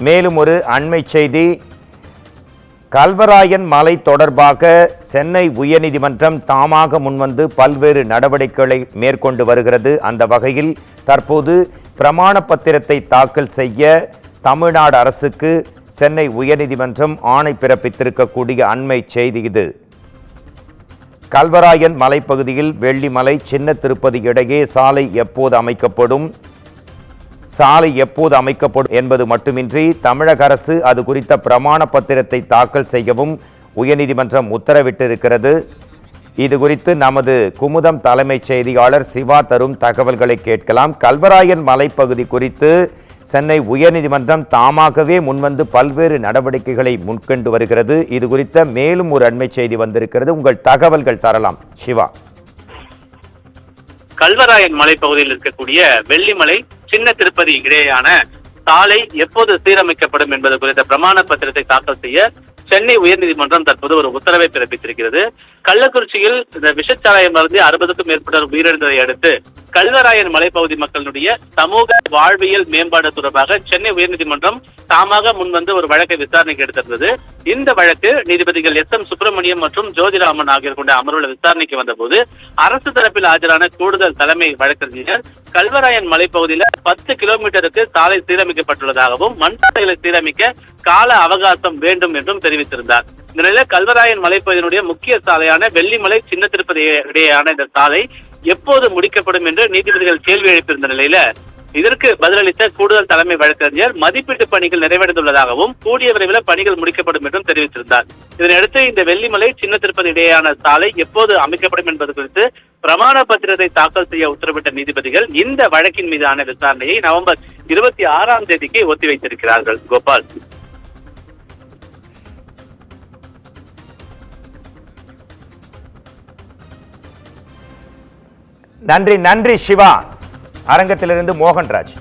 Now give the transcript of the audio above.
மேலும் ஒரு அண்மை செய்தி, கல்வராயன் மலை தொடர்பாக சென்னை உயர்நீதிமன்றம் தாமாக முன்வந்து பல்வேறு நடவடிக்கைகளை மேற்கொண்டு வருகிறது. அந்த வகையில் தற்போது பிரமாண பத்திரத்தை தாக்கல் செய்ய தமிழ்நாடு அரசுக்கு சென்னை உயர்நீதிமன்றம் ஆணை பிறப்பித்திருக்கக்கூடிய அண்மை செய்தி இது. கல்வராயன் மலைப்பகுதியில் வெள்ளிமலை சின்ன திருப்பதி இடையே சாலை எப்போது அமைக்கப்படும் என்பது மட்டுமின்றி தமிழக அரசு அது குறித்த பிரமாண பத்திரத்தை தாக்கல் செய்யவும் உயர்நீதிமன்றம் உத்தரவிட்டிருக்கிறது. இது குறித்து நமது குமுதம் தலைமைச் செய்தியாளர் சிவா தரும் தகவல்களை கேட்கலாம். கல்வராயன் மலைப்பகுதி குறித்து சென்னை உயர்நீதிமன்றம் தாமாகவே முன்வந்து பல்வேறு நடவடிக்கைகளை முன்கொண்டு வருகிறது. இது குறித்த மேலும் ஒரு அண்மை செய்தி வந்திருக்கிறது. உங்கள் தகவல்கள் தரலாம் சிவா. கல்வராயன் மலைப்பகுதியில் இருக்கக்கூடிய வெள்ளிமலை சின்ன திருப்பதி இடையேயான சாலை எப்போது சீரமைக்கப்படும் என்பது குறித்த பிரமாண பத்திரத்தை தாக்கல் செய்ய சென்னை உயர்நீதிமன்றம் தற்போது ஒரு உத்தரவை பிறப்பித்திருக்கிறது. கள்ளக்குறிச்சியில் இந்த விஷச்சாராயம் மருந்தி 60க்கும் மேற்பட்டோர் உயிரிழந்ததை அடுத்து கல்வராயன் மலைப்பகுதி மக்களுடைய சமூக வாழ்வியல் மேம்பாடு தொடர்பாக சென்னை உயர்நீதிமன்றம் தாமாக முன்வந்து ஒரு வழக்கை விசாரணைக்கு எடுத்திருந்தது. இந்த வழக்கு நீதிபதிகள் SM சுப்பிரமணியம் மற்றும் ஜோதிராமன் ஆகியோர் கொண்ட அமர்வுல விசாரணைக்கு வந்தபோது அரசு தரப்பில் ஆஜரான கூடுதல் தலைமை வழக்கறிஞர் கல்வராயன் மலைப்பகுதியில 10 கிலோமீட்டருக்கு சாலை சீரமைக்கப்பட்டுள்ளதாகவும் மண் சாலைகளை சீரமைக்க கால அவகாசம் வேண்டும் என்றும் தெரிவித்திருந்தார். இந்த நிலையில கல்வராயன் மலைப்பகுதியினுடைய முக்கிய சாலையான வெள்ளிமலை சின்ன திருப்பதி இடையேயான இந்த சாலை எப்போது முடிக்கப்படும் என்று நீதிபதிகள் கேள்வி எழுப்பியிருந்த நிலையில இதற்கு பதிலளித்த கூடுதல் தலைமை வழக்கறிஞர் மதிப்பீட்டு பணிகள் நிறைவடைந்துள்ளதாகவும் கூடிய விரைவில் பணிகள் முடிக்கப்படும் என்றும் தெரிவித்திருந்தார். இதனையடுத்து இந்த வெள்ளிமலை சின்ன திருப்பதி இடையேயான சாலை எப்போது அமைக்கப்படும் என்பது குறித்து பிரமாண பத்திரத்தை தாக்கல் செய்ய உத்தரவிட்ட நீதிபதிகள் இந்த வழக்கின் மீதான விசாரணையை நவம்பர் 26ஆம் தேதிக்கு ஒத்திவைத்திருக்கிறார்கள். கோபால். நன்றி சிவா. அரங்கத்திலிருந்து மோகன்ராஜ்.